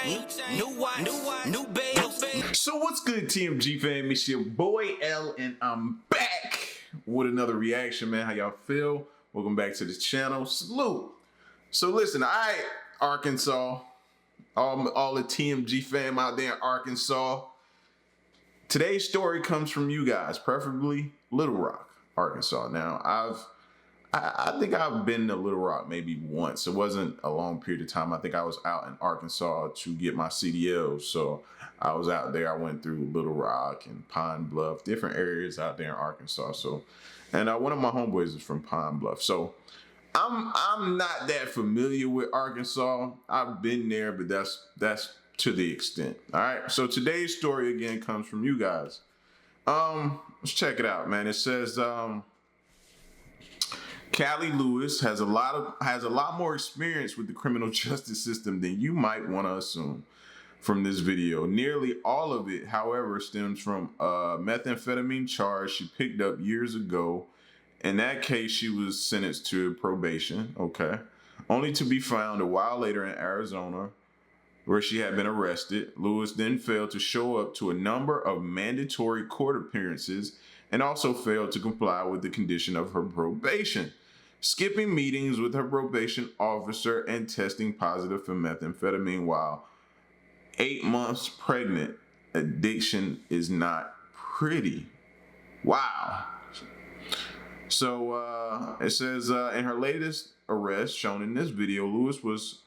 new babe. So what's good, TMG fam? It's your boy L, and I'm back with another reaction, man. How y'all feel? Welcome back to the channel. Salute. So listen, Arkansas, all the TMG fam out there in Arkansas. Today's story comes from you guys, preferably Little Rock, Arkansas. Now, I think I've been to Little Rock maybe once. It wasn't a long period of time. I think I was out in Arkansas to get my CDL. So I was out there. I went through Little Rock and Pine Bluff, different areas out there in Arkansas. So, and one of my homeboys is from Pine Bluff. So I'm not that familiar with Arkansas. I've been there, but that's to the extent. All right. So today's story again comes from you guys. Let's check it out, man. It says Callie Lewis has a lot more experience with the criminal justice system than you might want to assume from this video. Nearly all of it, however, stems from a methamphetamine charge she picked up years ago. In that case, she was sentenced to probation, okay, only to be found a while later in Arizona, where she had been arrested. Lewis then failed to show up to a number of mandatory court appearances and also failed to comply with the condition of her probation, skipping meetings with her probation officer and testing positive for methamphetamine while 8 months pregnant. Addiction is not pretty. Wow. So it says in her latest arrest shown in this video, Lewis was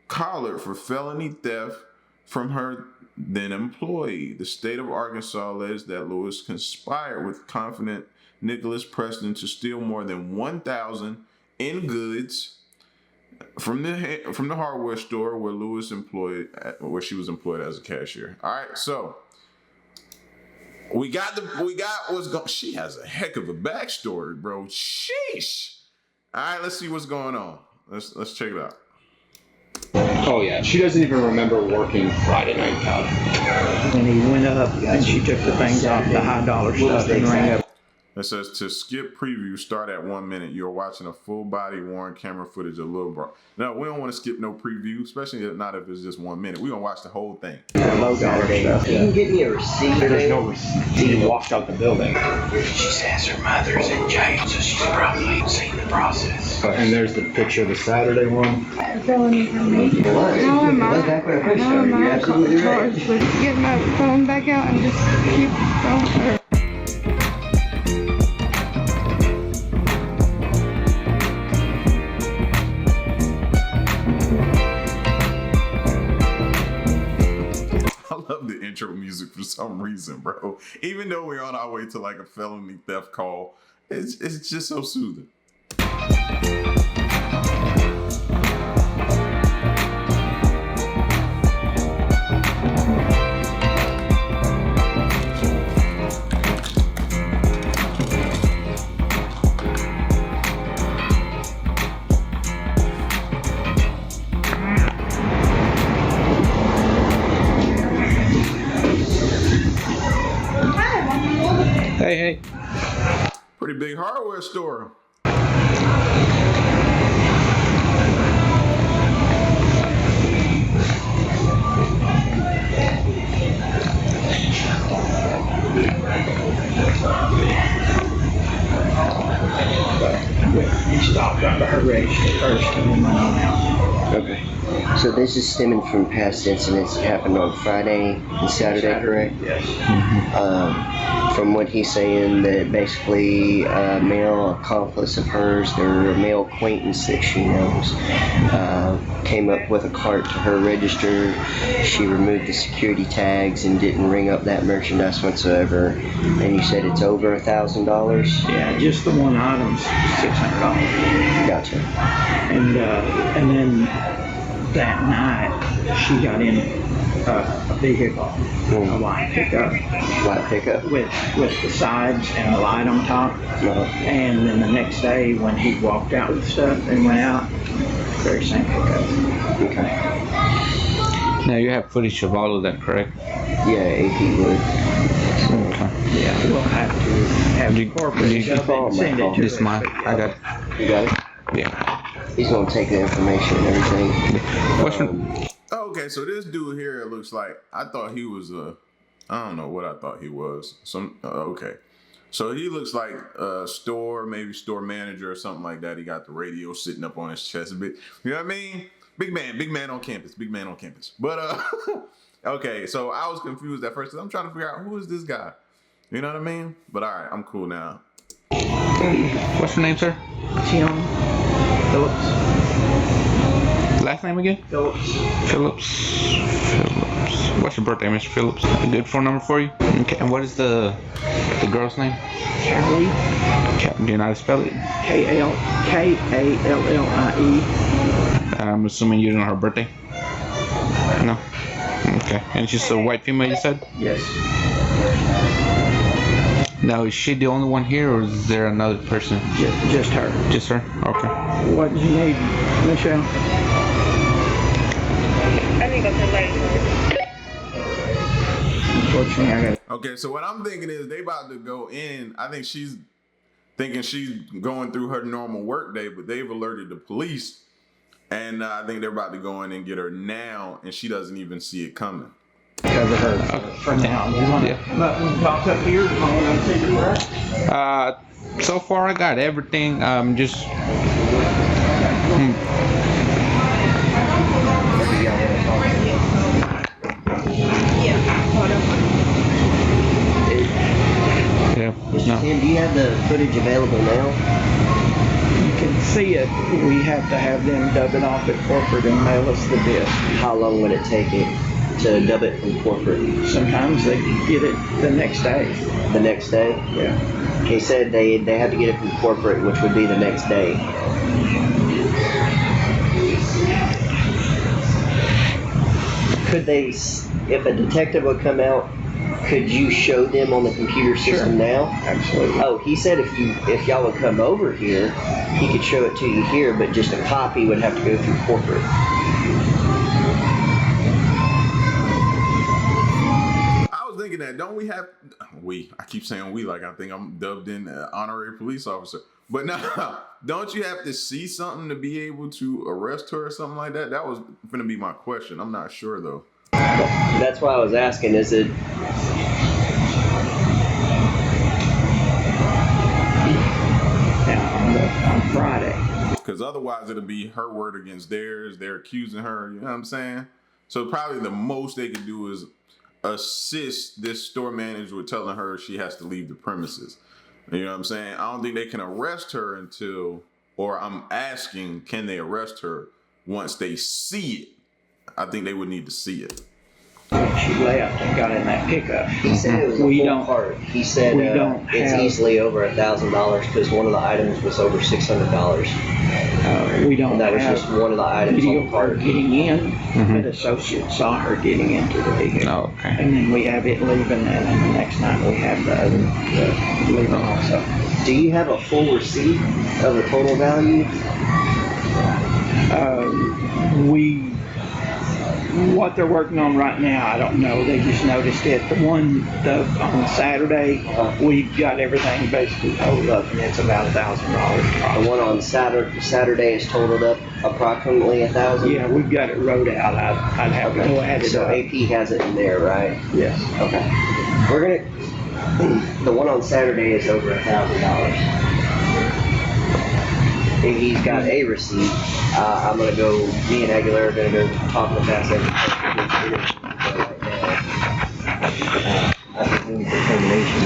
collared for felony theft from her then employee. The state of Arkansas alleges that Lewis conspired with confident Nicholas Preston to steal more than $1,000 in goods from the hardware store where she was employed as a cashier. All right, so we got what's going. She has a heck of a backstory, bro. Sheesh. All right, let's see what's going on. Let's check it out. Oh yeah, she doesn't even remember working Friday night, Todd. When he went up and she took the things off the high dollar stuff and rang up. It says to skip preview, start at 1 minute. You're watching a full body worn camera footage of Lil Bro. No, we don't want to skip no preview, especially not if it's just 1 minute. We're going to watch the whole thing. Low dollar stuff. You can get me a receipt. There's no receipt. He walked out the building. She says her mother's in jail, so she's probably seen the process. And there's the picture of the Saturday one. Felony for me. How am I charged with getting my phone back out and just keep going? The intro music for some reason, bro. Even though we're on our way to like a felony theft call, it's just so soothing. Hey. Pretty big hardware store. He stopped under her register first and then went on out. Okay. So this is stemming from past incidents that happened on Friday and Saturday, correct? Yes. From what he's saying, that basically a male accomplice of hers, or a male acquaintance that she knows, came up with a cart to her register. She removed the security tags and didn't ring up that merchandise whatsoever. And you said it's over $1,000? Yeah, just the one item's $600. Gotcha. And then that night she got in a vehicle, a white pickup. White pickup? With the sides and the light on top. And then the next day when he walked out with stuff and went out, very same pickup. Okay. Now you have footage of all of that, correct? Yeah, if he would. Okay. Yeah, we'll have to have the corporate send it to This her. mine, I got it. You got it? Yeah. He's gonna take the information and everything. Question. Okay, Okay, so this dude here looks like, I thought he was I don't know what I thought he was. Okay. So he looks like a maybe store manager or something like that. He got the radio sitting up on his chest a bit. You know what I mean? Big man on campus. But okay, so I was confused at first. I'm trying to figure out who is this guy. You know what I mean? But all right, I'm cool now. What's your name, sir? Tim Phillips. Last name again? Phillips. What's your birthday, Mr. Phillips? A good phone number for you? Okay, and what is the girl's name? Callie. Do you know how to spell it? Kallie. I'm assuming you don't know her birthday? No? Okay. And she's a white female, you said? Yes. Now, is she the only one here, or is there another person? Just her. Just her? Okay. What do you need, Michelle? I think that's right. Unfortunately, I got. Okay, so what I'm thinking is they about to go in. I think she's thinking she's going through her normal work day, but they've alerted the police. And I think they're about to go in and get her now, and she doesn't even see it coming. Cover her for now. Yeah. But we talked up here. So far I got everything. Just. Yeah. No. Tim, do you have the footage available now? You can see it. We have to have them dub it off at corporate and mail us the disc. How long would it take it to dub it from corporate? Sometimes they get it the next day. The next day? Yeah. He said they had to get it from corporate, which would be the next day. Could they, if a detective would come out, could you show them on the computer system now? Absolutely. Oh, he said if y'all would come over here, he could show it to you here, but just a copy would have to go through corporate. I was thinking that, don't we have, I keep saying we like I think I'm dubbed in honorary police officer. But no, don't you have to see something to be able to arrest her or something like that? That was going to be my question. I'm not sure though. That's why I was asking, is it... On Friday. Because otherwise it'll be her word against theirs. They're accusing her, you know what I'm saying? So probably the most they can do is assist this store manager with telling her she has to leave the premises. You know what I'm saying? I don't think they can arrest her until, or I'm asking, can they arrest her once they see it? I think they would need to see it. She left and got in that pickup. He said it was a full cart. He said it's easily over $1,000 because one of the items was over $600. We don't. And that was just one of the items on the cart. Getting in, an associate saw her getting into the vehicle. Oh, okay. And then we have it leaving, and then the next night we have the other leaving also. Do you have a full receipt of the total value? What they're working on right now, I don't know. They just noticed it. On Saturday, we've got everything basically totaled up, and it's about $1,000. The one on Saturday is totaled up approximately $1,000. Yeah, we've got it wrote out. I'd have to go add it so up. AP has it in there, right? Yes. Okay. The one on Saturday is over $1,000. And he's got a receipt. I'm gonna go. Me and Aguilera are gonna go talk with that secretary right now. I think we need determination.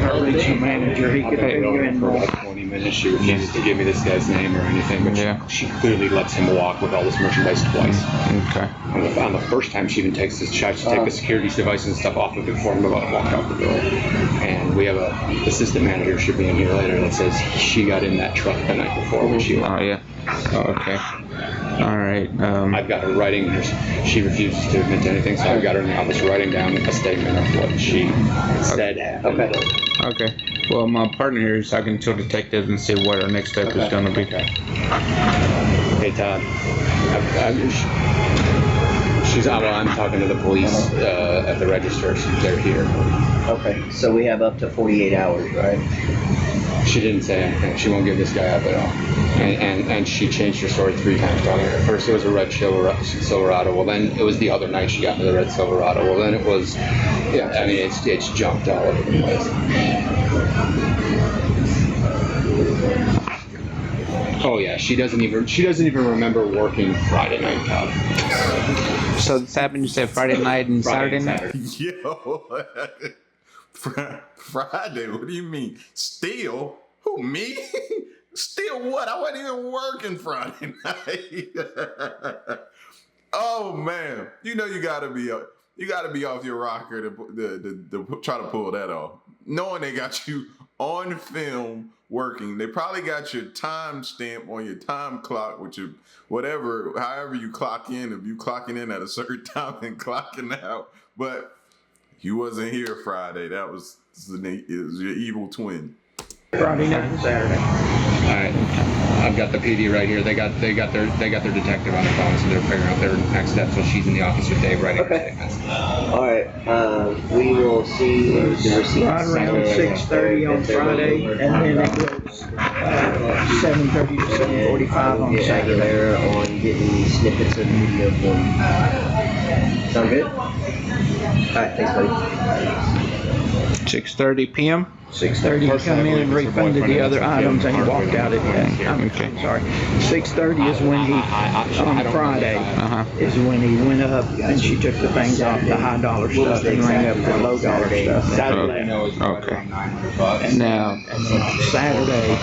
Our regional manager, he could I've figure been in for more. about 20 minutes. She refuses to give me this guy's name or anything, but she clearly lets him walk with all this merchandise twice. Okay. On the first time, she even takes this, tries to take the security devices and stuff off of it before I'm about to walk out the door. And we have a assistant manager should be in here later that says she got in that truck the night before when she left. Oh, yeah. Oh, okay. All right. I've got her writing. She refuses to admit to anything, so I've got her in the office writing down a statement of what she said happened. Okay. Well, my partner here is talking to detectives and see what our next step is going to be. Okay. Hey, Todd. I'm talking to the police at the register. They're here. Okay, so we have up to 48 hours, right? She didn't say anything. She won't give this guy up at all. And she changed her story 3 times talking to her. First it was a red Silverado. Well, then it was the other night she got into the red Silverado. Well, then it was, yeah, I mean, it's jumped all over the place. Oh yeah, she doesn't even remember working Friday night, Todd. So this happened, you said Friday night and Saturday night? Yo, Friday, what do you mean? Steal? Who, me? Steal what? I wasn't even working Friday night. Oh man, you know you gotta be off your rocker to try to pull that off. Knowing they got you on film working, they probably got your time stamp on your time clock, which is whatever, however you clock in. If you clocking in at a certain time and clocking out, but you wasn't here Friday. It was your evil twin. Friday night and Saturday. All right, I've got the PD right here. They got their detective on the phone, so they're figuring out their next steps. So she's in the office with Dave writing her statements. All right, we will see the receipt. Right around 6:30 on Friday, and then it goes 7:30 to 7:45 on Saturday. There on getting snippets of video for you. Sound good? All right, thanks, buddy. 6:30 p.m. 6:30, he come in and refunded the other items, and he walked out at that. Okay. Sorry. 6:30 is when he, on Friday, is when he went up and she took the things off, the high dollar stuff, and rang up the low dollar stuff. Okay. And Now, Saturday,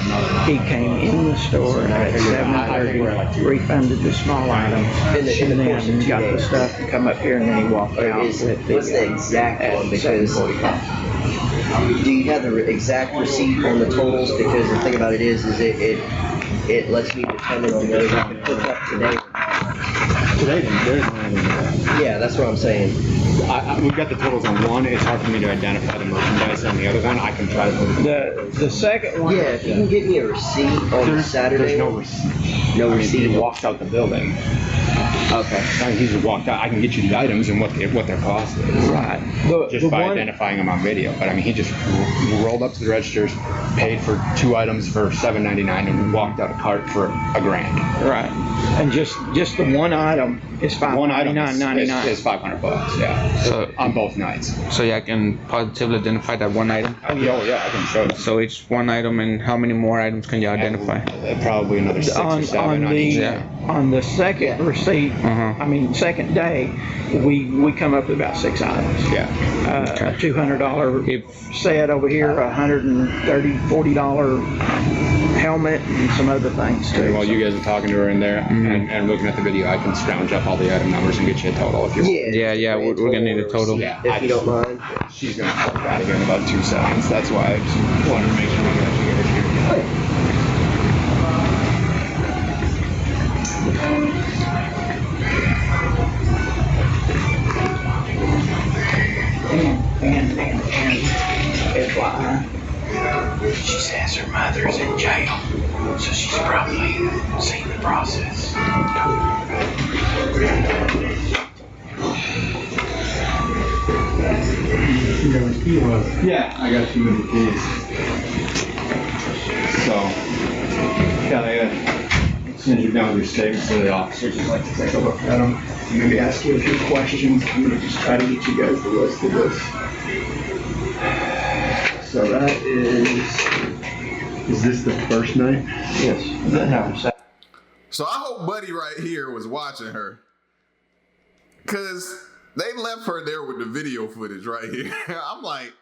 he came in the store at 7:30, refunded the small items, and then got the stuff to come up here, and then he walked out with the, What's the exact one? Because do you have the exact receipt on the totals? Because the thing about it is it lets me determine on whether we can hook up today. Today, there's no anything. Yeah, that's what I'm saying. We've got the totals on one. It's hard for me to identify the merchandise on the other one. I can try to. the second one. Yeah, if you can get me a receipt on Saturday. There's no receipt. No receipt. He walked out the building. Okay. He just walked out. I can get you the items and what their cost is. Right. Just by identifying them on video. But I mean, he just rolled up to the registers, paid for 2 items for $7.99, and walked out a cart for $1,000. Right. And just the one item is $599.99. Is $500. Yeah. So on both nights. So yeah, I can positively identify that one item. Oh yeah, I can show you. So each one item, and how many more items can you identify? Probably another 6 or 7 on each. On the second receipt, I mean second day, we come up with about 6 items. Yeah. A $200 set over here, $130-$140 helmet, and some other things too. While you guys are talking to her in there and looking at the video, I can scrounge up all the item numbers and get you a total if you want. Yeah, we're gonna need a total. Yeah, if you don't mind. She's gonna flip out again in about 2 seconds. That's why I just wanted to make sure we got you guys here. And FYI, she says her mother is in jail, so she's probably seen the process. Yeah, I got 2 of the keys. So, yeah, I send you down with your statements to the officers. Just like to take a look at them. Maybe ask you a few questions. I'm going to just try to get you guys the list of this. So that is this the first night? Yes. That happens. So I hope Buddy right here was watching her, because they left her there with the video footage right here. I'm like,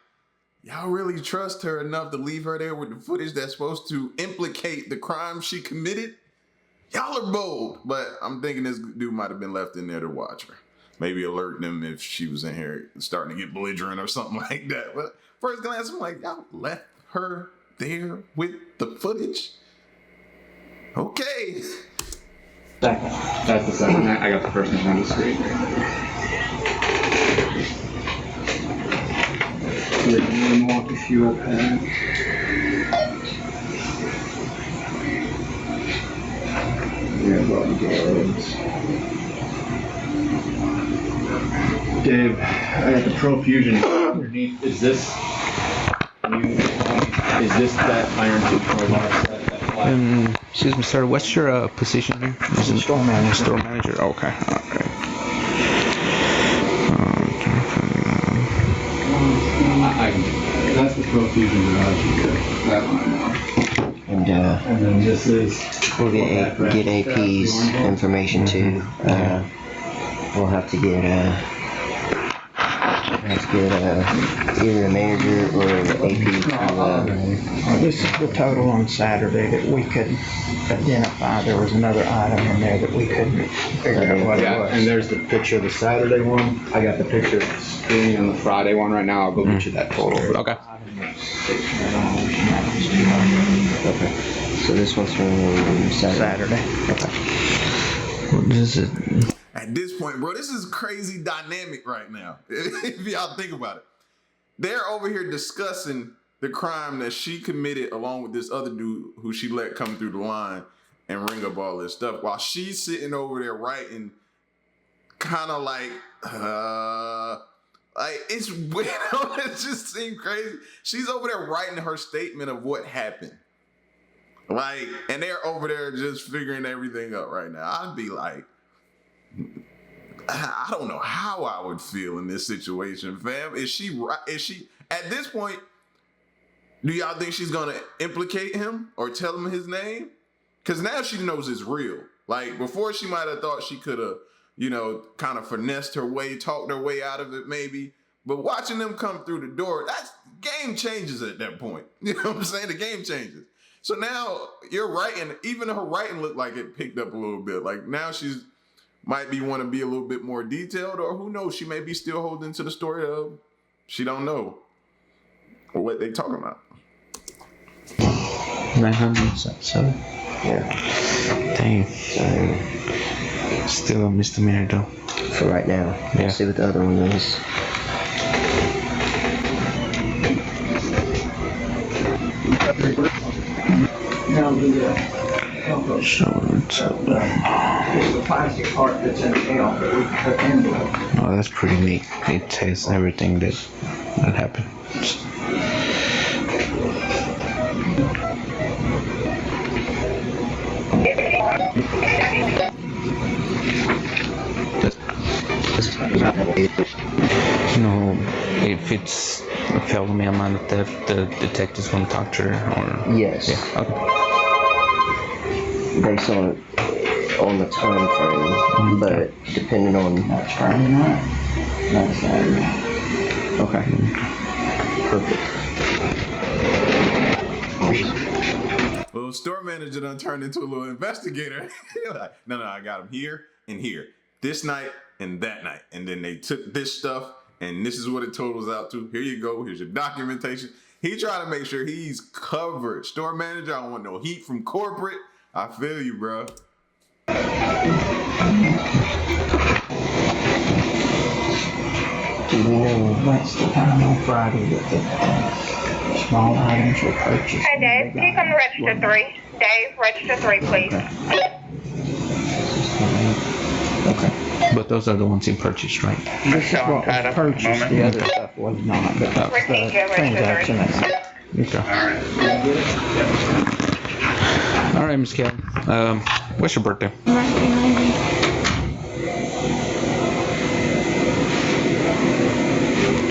y'all really trust her enough to leave her there with the footage that's supposed to implicate the crime she committed? Y'all are bold, but I'm thinking this dude might have been left in there to watch her. Maybe alerting them if she was in here starting to get belligerent or something like that. But first glance, I'm like, y'all left her there with the footage? Okay. That's the second night. I got the first one on the screen. So I'm going to walk a few up ahead. Yeah, well, you get Dave, I got the Pro Fusion underneath. Is this that iron tube crowbar set? Excuse me, sir. What's your position here? Is it Store manager. Store manager. Okay. Okay. That's the Pro Fusion garage. That one. And And then this is. we'll get AP's information too. We'll have to get either a manager or an AP to, This is the total on Saturday that we couldn't identify. There was another item in there that we couldn't figure out what it Yeah, was. and there's the picture of the Saturday one. I got the picture of the screen on the Friday one right now. I'll go get you that total. Okay. okay. So this one's from Saturday. Saturday. What is it? At this point, bro, this is crazy dynamic right now. If y'all think about it. They're over here discussing the crime that she committed along with this other dude who she let come through the line and ring up all this stuff while she's sitting over there writing kind of like it's weird. It just seemed crazy. She's over there writing her statement of what happened. Like, and they're over there just figuring everything up right now. I'd be like, I don't know how I would feel in this situation, fam. Is she right? Is she at this point? Do y'all think she's gonna implicate him or tell him his name? Because now she knows it's real. Like before, she might have thought she could have, kind of finessed her way, talked her way out of it, maybe. But watching them come through the door, that's game changes at that point. You know what I'm saying? The game changes. So now you're writing. Even her writing looked like it picked up a little bit. Like now she's. Might be want to be a little bit more detailed, or who knows? She may be still holding to the story of she don't know what they talking about. 907. Yeah. Dang. So Still a misdemeanor though. for right now. Yeah. We'll see what the other one is. Now So it's the plastic part that's in the mail that we put into it. oh, that's pretty neat. It tells everything that happened. If it's a felony amount of theft, the detectives want to talk to her, or Yes. yeah, okay. Based on the time frame, but depending on. That's Friday night. That's Saturday. Okay. Perfect. Well, store manager done turned into a little investigator. Like, no, I got him here and here, this night and that night, and then they took this stuff, and this is what it totals out to. Here you go. Here's your documentation. He trying to make sure he's covered. Store manager, I don't want no heat from corporate. I feel you, bro. Do we know what's the time on Friday that the small items were purchased? Hi, Dave. Can you come to register 3? Dave, register 3, please. Okay. But those are the ones you purchased, right? This is what was purchased, the other stuff was not, but that's Receipt, the transaction. Okay. All right, Miss Kelly. What's your birthday? 1990.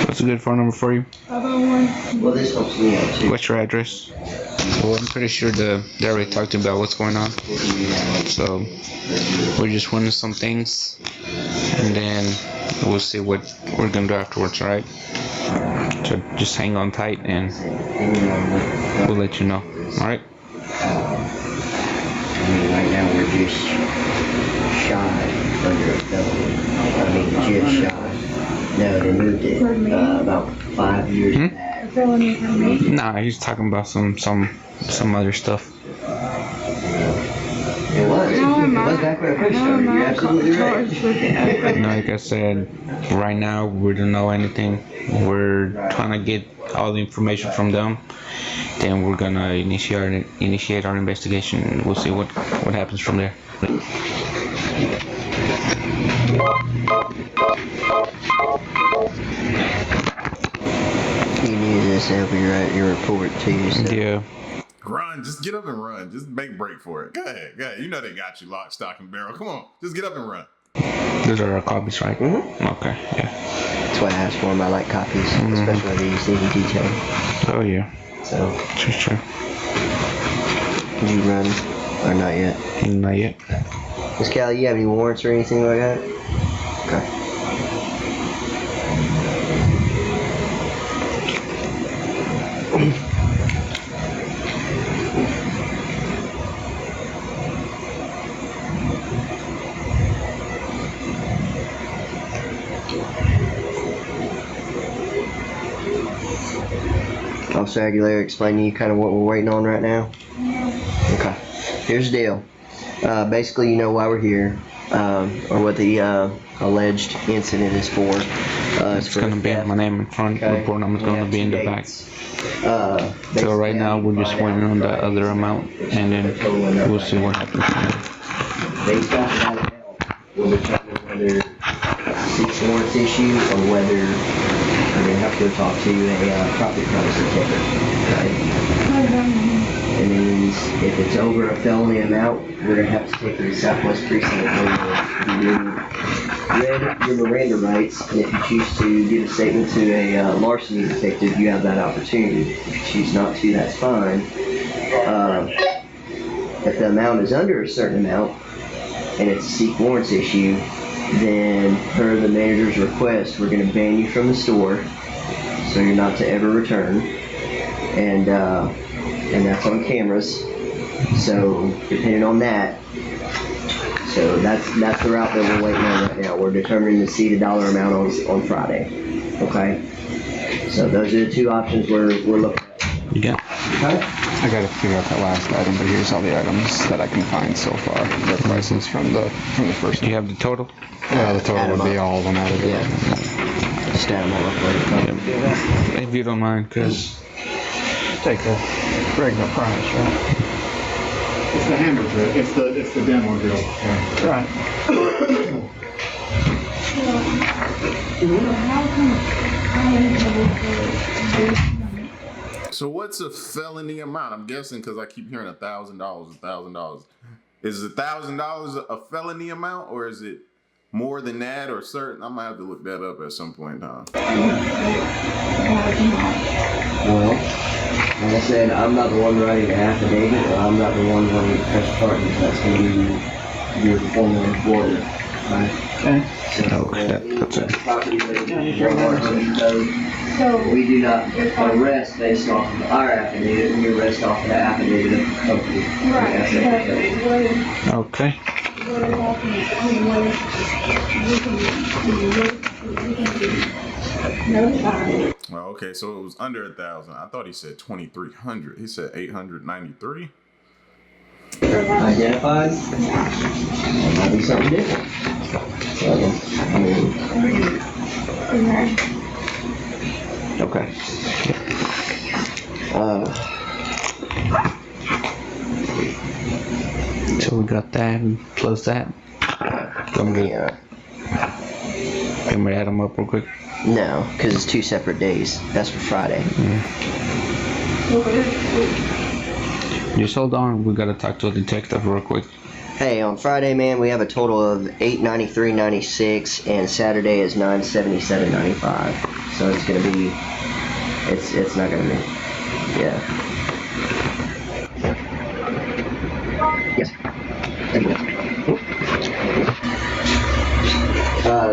What's a good phone number for you? 501. Well, this helps me out too. What's your address? Well, I'm pretty sure they already talked to you about what's going on. So we're just winning some things, and then we'll see what we're gonna do afterwards. All right? So just hang on tight, and we'll let you know. All right? I mean, right now we're just shy under a felony. I mean, just shy. No, they moved it about 5 years back. A felony for me. Nah, he's talking about some other stuff. It was. No, I'm It not. was back when I first No, I'm started. You're not absolutely right. charged with it. Like I said, right now we don't know anything. We're trying to get all the information from them. Then we're gonna initiate our investigation, and we'll see what happens from there. You can use this and it'll be right your report too. So. Yeah. Run, just get up and run. Just make break for it. Go ahead, go ahead. You know they got you lock, stock, and barrel. Come on, just get up and run. Those are our copies, right? Mm-hmm. Okay, yeah. That's why I asked for them. I like copies, especially when these need detail. Oh, yeah. So. Sure. Did you run or not yet? Not yet. Miss Callie, you have any warrants or anything like that? Okay. Officer Aguilera, explain to you kind of what we're waiting on right now? Okay. Here's the deal. Basically, you know why we're here, or what the alleged incident is for. It's going to be my name in front. Okay. Report number is going to be in the back. So right now we're just waiting on the other amount, and then we'll see what happens. Based off of that amount, we'll determine whether 6 warrants issue or whether we're going to have to go talk to a property price detective. Okay? It means if it's over a felony amount, we're going to have to take the Southwest Precinct where you read your Miranda rights, and if you choose to give a statement to a larceny detective, you have that opportunity. If you choose not to, that's fine. If the amount is under a certain amount, and it's a seek warrants issue, then per the manager's request, we're going to ban you from the store, so you're not to ever return, and that's on cameras. So depending on that, so that's the route that we're waiting on right now. We're determining the seated dollar amount on Friday. Okay. So those are the two options we're looking at. Yeah. Okay. I gotta figure out that last item, but here's all the items that I can find so far. Their prices from the first You one. have the total? Yeah, the total would be all of them added Yeah. up. Just add them all up later. If you don't mind, because Take the regular price, right? It's the hamburger, it's the demo deal. Yeah. Right. So what's a felony amount? I'm guessing because I keep hearing $1,000, $1,000. Is $1,000 a felony amount, or is it more than that, or certain? I might have to look that up at some point in time. Well, like I said, I'm not the one writing the affidavit, or I'm not the one running the press charges. That's going to be your former employer. Right? Okay. that's it. So we do not arrest based off of our affidavit. We arrest off of the affidavit of the company. Okay. Well, okay, so it was under 1,000. I thought he said 2,300. He said 893. Identified? That might be something different. So, I mean, Okay. So we got that and close that. let me, Can we add them up real quick? no, because it's 2 separate days. That's for Friday. Just hold on. We gotta talk to a detective real quick. Hey, on Friday, man, we have a total of $893.96, and Saturday is $977.95. So it's gonna be, it's not gonna be, yeah. Yes.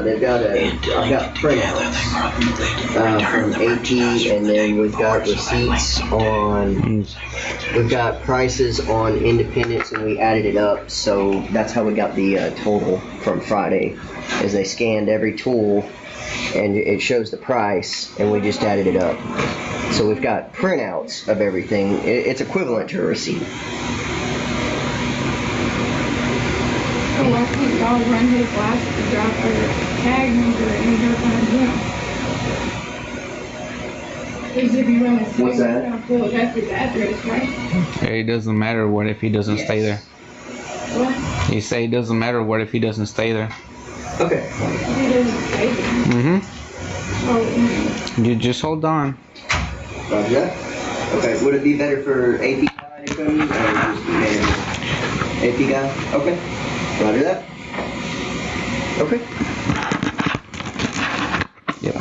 They've got I've got printouts from AT, and then we've got receipts on. We've got prices on independents, and we added it up, so that's how we got the total from Friday. Is they scanned every tool, and it shows the price, and we just added it up. So we've got printouts of everything. It's equivalent to a receipt. So why can't y'all run his license drive or tag number and your kind of Because if you run a What's swing, it's that? gonna pull it up his address, right? It doesn't matter what if he doesn't stay there. What? You say it doesn't matter what if he doesn't stay there. Okay. If he doesn't stay there. Mm-hmm. Oh, You just hold on. Roger that. Okay, would it be better for AP guy to come or just manager? AP guy? Okay. Roger that. Okay. Yep.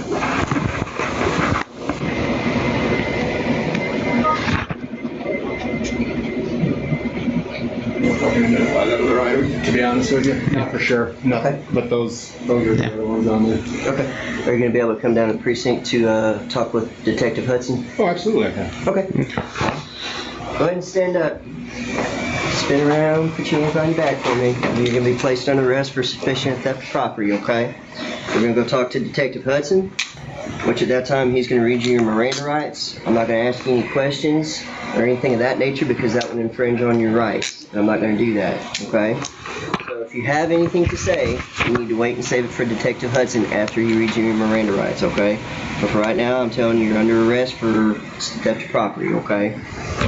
Another item, to be honest with you. Yeah, for sure. No, Okay. but those are the other ones on there. Okay. Are you going to be able to come down to the precinct to talk with Detective Hudson? Oh, absolutely, I can. Okay. Go ahead and stand up. Spin around, put your hands on your back for me. You're going to be placed under arrest for suspicion of theft of property, okay? We're going to go talk to Detective Hudson, which at that time he's going to read you your Miranda rights. I'm not going to ask you any questions or anything of that nature because that would infringe on your rights. And I'm not going to do that, okay? So if you have anything to say, you need to wait and save it for Detective Hudson after he reads you your Miranda rights, okay? But for right now, I'm telling you, you're under arrest for theft of property, okay?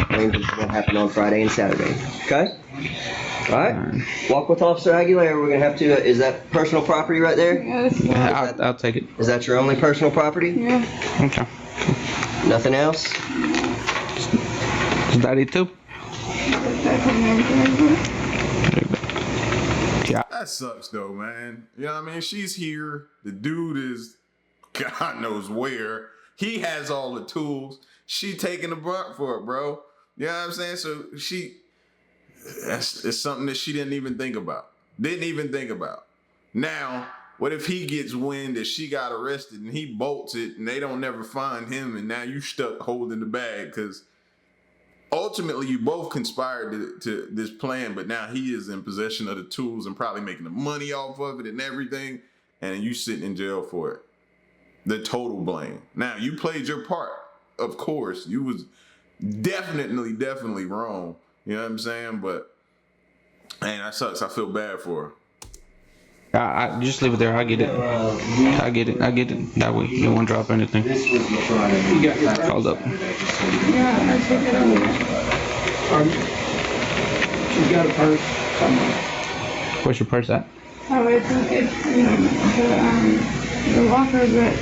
Things will happen on Friday and Saturday, okay? All right. Walk with Officer Aguilera. We're gonna have to. Is that personal property right there? Yes. Yeah, I'll take it. Is that your only personal property? Yeah. Okay. Nothing else? Is that it too? Yeah. That sucks though, man. You know what I mean? She's here. The dude is God knows where. He has all the tools. She taking the brunt for it, bro. You know what I'm saying? So it's something that she didn't even think about. Now, what if he gets wind that she got arrested and he bolts it and they don't never find him and now you stuck holding the bag? Because ultimately you both conspired to this plan, but now he is in possession of the tools and probably making the money off of it and everything, and you sitting in jail for it. The total blame. Now, you played your part, of course. You was definitely wrong. You know what I'm saying? But, man, that sucks. I feel bad for her. I just leave it there. I get it. I get it. That way you won't drop anything. Hold up. Yeah, I took it on. She's got a purse somewhere. Where's your purse at? Oh, it's the locker, but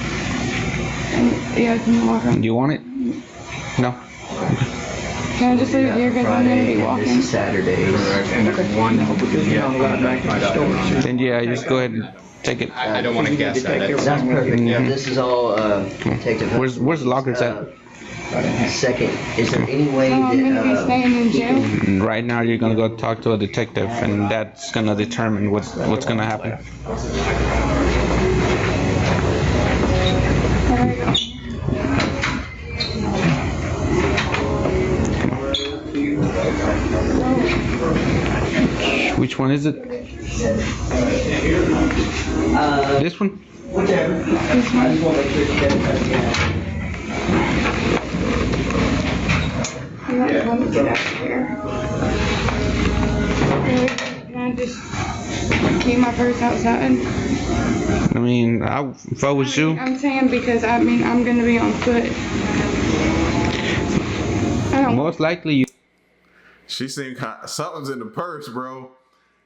yeah, it's in the locker. Do you want it? No. Can I just leave it here because I'm gonna be walking? Saturdays. And there's one. Then yeah, just go ahead and take it. I don't want to guess that. That's perfect. This is all Detective Hudson. Where's the lockers at? Second, is there any way I'm gonna be that staying in jail. Right now, you're gonna go talk to a detective, and that's gonna determine what's gonna happen. Which one is it? This one? whichever. I just want to make sure you get I'm not going to get out of here. Can I just keep my purse outside? I mean, if I was you, I'm saying because I'm going to be on foot. I don't. most likely you. She seemed something's in the purse, bro.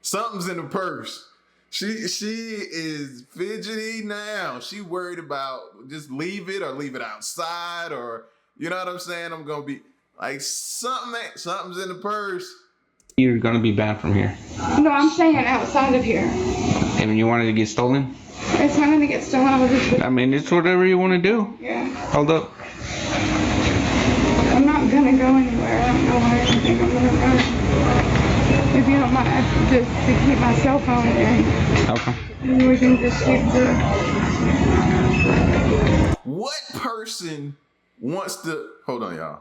Something's in the purse. She is fidgety now. She worried about just leave it or leave it outside, or you know what I'm saying? I'm gonna be like something's in the purse. You're gonna be banned from here. No, I'm saying outside of here. I mean, you wanted to get stolen? It's not going to get stolen. I was just. I mean, it's whatever you want to do. Yeah. Hold up. I'm not going to go anywhere. I don't know where I think I'm going to go. If you don't mind, just to keep my cell phone and Okay. we can just keep the. What person wants to hold on, y'all.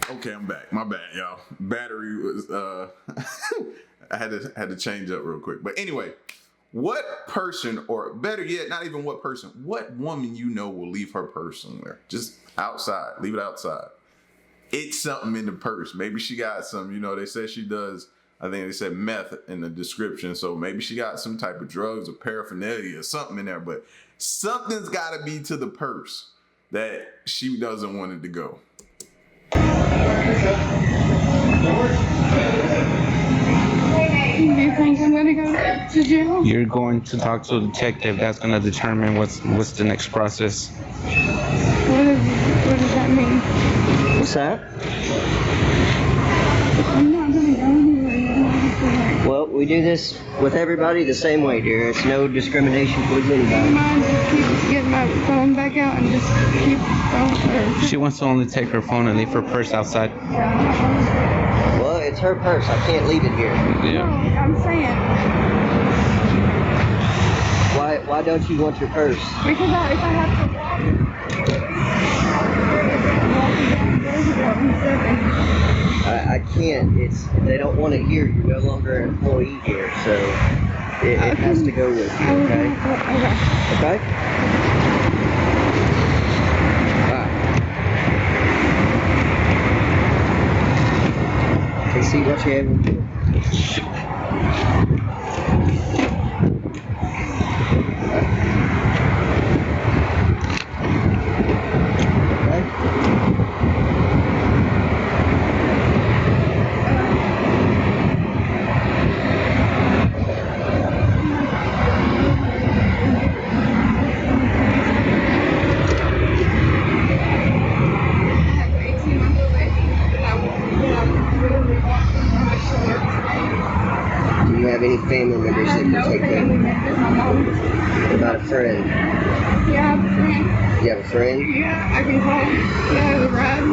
Okay, I'm back. My bad, y'all. Battery was I had to change up real quick. But anyway, what person, or better yet, not even what person, what woman you know will leave her purse somewhere? Just outside. Leave it outside. It's something in the purse. Maybe she got some, they said she does, I think they said meth in the description. So maybe she got some type of drugs or paraphernalia or something in there. But something's got to be to the purse that she doesn't want it to go. Do you think I'm going to go to jail? You're going to talk to a detective. That's going to determine what's the next process. What is What's that? I'm not gonna go anywhere. Well, we do this with everybody the same way, dear. It's no discrimination towards anybody. Mine just keeps getting my phone back out and just keep going. She wants to only take her phone and leave her purse outside. Well, it's her purse. I can't leave it here. No, Yeah. I'm saying Why don't you want your purse? because if I have to I can't. They don't want to hear you're no longer an employee here, so it has to go with you. Okay. Okay. See what you have. Do you have any family members that can take them? What about a friend? Yeah, I have a friend. You have a friend? Yeah, I can call him. Yeah, the ride.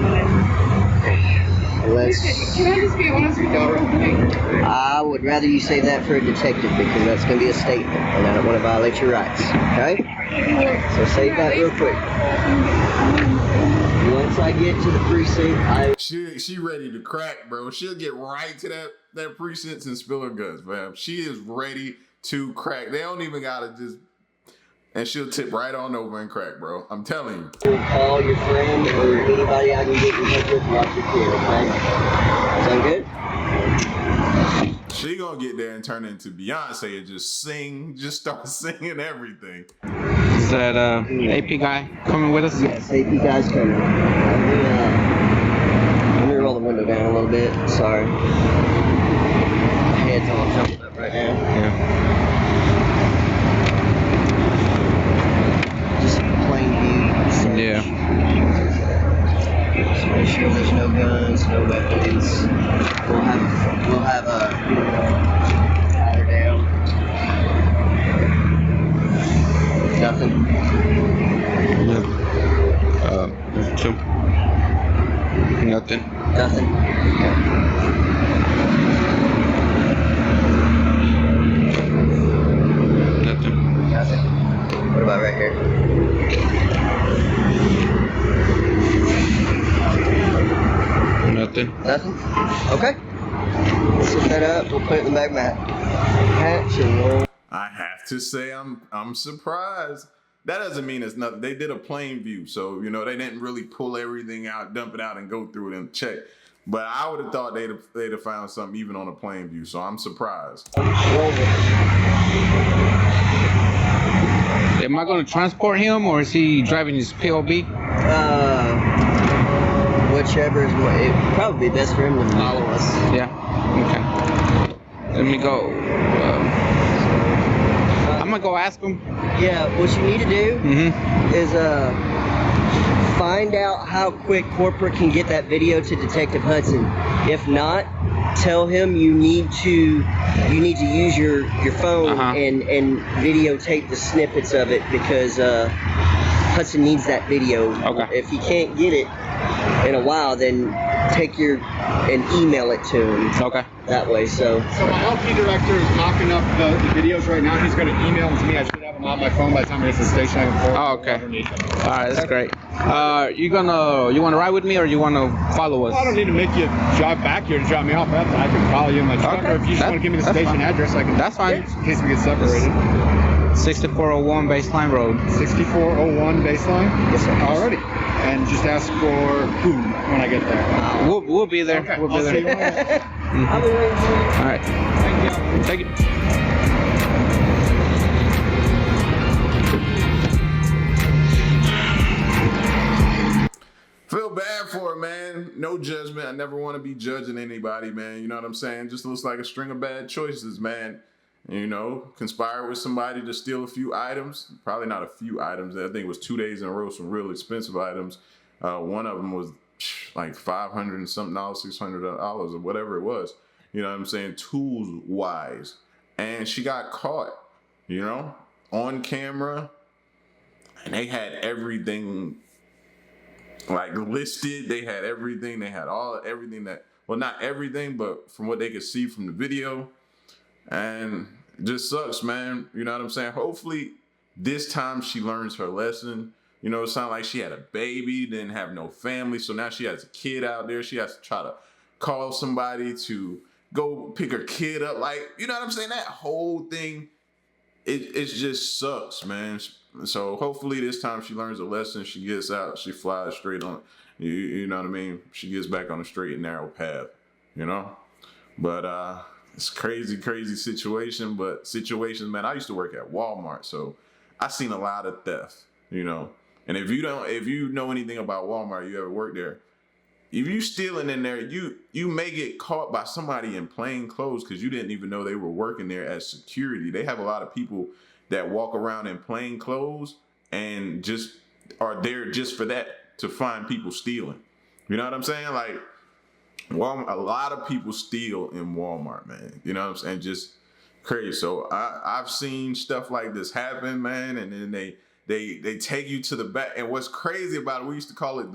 Can I just be honest with y'all real quick? I would rather you say that for a detective because that's going to be a statement and I don't want to violate your rights. Okay? So save that real quick. Once I get to the precinct, She ready to crack, bro. She'll get right to that precinct and spill her guts, fam. She is ready to crack. They don't even gotta just, and she'll tip right on over and crack, bro. I'm telling you. will call your friend or anybody I can get in touch with about your kid, okay? Sound good? She gonna get there and turn into Beyonce and just start singing everything. Is that AP guy coming with us? Yes, AP guy's coming. Let me roll the window down a little bit. Sorry. My head's all jumbled up right now. Yeah. Just plain view. Search. Yeah. Just make sure there's no guns, no weapons. We'll have a ladder down. Nothing. Yep. Two. Nothing. Nothing. Okay. Nothing. Nothing. What about right here? Nothing. Nothing? Okay. Set that up. We'll put it in the back of my hatch and we'll... I have to say I'm surprised. That doesn't mean it's nothing. They did a plain view, so they didn't really pull everything out, dump it out, and go through it and check. But I would have thought they'd have found something even on a plain view, so I'm surprised. Am I going to transport him or is he driving his POB? Whichever is what. It'd probably be best for him to follow us. Yeah. Okay. Let me go. I'm gonna go ask him. Yeah, what you need to do Mm-hmm. is find out how quick corporate can get that video to Detective Hudson. If not, tell him you need to use your phone and videotape the snippets of it because Hudson needs that video. Okay. If he can't get it in a while, then take and email it to him. Okay. That way, so my LP director is knocking up the videos right now. He's going to email them to me. I should have them on my phone by the time I get to the station. I can forward Oh, them okay. underneath them. All right, that's great. You wanna ride with me or you wanna follow us? Well, I don't need to make you drive back here to drop me off. I can follow you in my truck, Okay. or if you just want to give me the That's station fine. address, I can. That's fine. In case we get separated. 6401 Baseline Road. 6401 Baseline. yes, sir. Alrighty. And just ask for who when I get there. We'll be there. Okay. We'll be I'll see you there. later. I'll be waiting for you. All right. Thank you. Feel bad for her, man. No judgment. I never want to be judging anybody, man. You know what I'm saying? Just looks like a string of bad choices, man. Conspire with somebody to steal a few items. Probably not a few items. I think it was 2 days in a row, some real expensive items. One of them was like $500 and something, $600 or whatever it was. You know what I'm saying? Tools wise. And she got caught, you know, on camera. And they had everything like listed. They had everything. They had everything that, well, not everything, but from what they could see from the video. And it just sucks, man. You know what I'm saying? Hopefully this time she learns her lesson. You know, it sounded like she had a baby, didn't have no family. So now she has a kid out there. She has to try to call somebody to go pick her kid up. Like, you know what I'm saying? That whole thing, it just sucks, man. So hopefully this time she learns a lesson. She gets out. She flies straight on. You know what I mean? She gets back on the straight and narrow path, you know? But it's crazy, crazy situation. But situations, man, I used to work at Walmart. So I seen a lot of theft, you know? And if you know anything about Walmart, you ever worked there, if you stealing in there, you may get caught by somebody in plain clothes because you didn't even know they were working there as security. They have a lot of people that walk around in plain clothes and just are there just for that, to find people stealing. You know what I'm saying? Like, Walmart, a lot of people steal in Walmart, man. You know what I'm saying? Just crazy. So I've seen stuff like this happen, man, and then they take you to the back. And what's crazy about it, we used to call it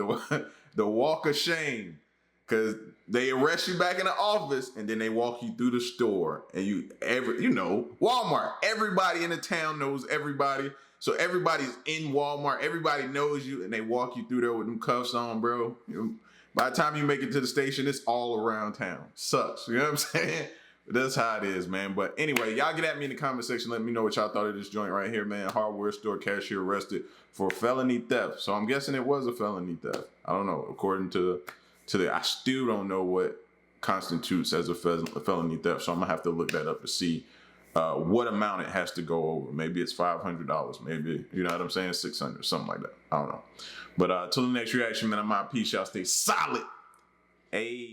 the walk of shame, because they arrest you back in the office and then they walk you through the store. And Walmart, everybody in the town knows everybody. So everybody's in Walmart, everybody knows you, and they walk you through there with them cuffs on, bro. By the time you make it to the station, it's all around town. Sucks, you know what I'm saying? That's how it is, man. But anyway, y'all get at me in the comment section. Let me know what y'all thought of this joint right here, man. Hardware store cashier arrested for felony theft. So I'm guessing it was a felony theft. I don't know. According to I still don't know what constitutes as a felony theft. So I'm gonna have to look that up to see what amount it has to go over. Maybe it's $500. Maybe, you know what I'm saying, 600, something like that. I don't know. But till the next reaction, man, I'm out. Peace. Y'all stay solid. Hey.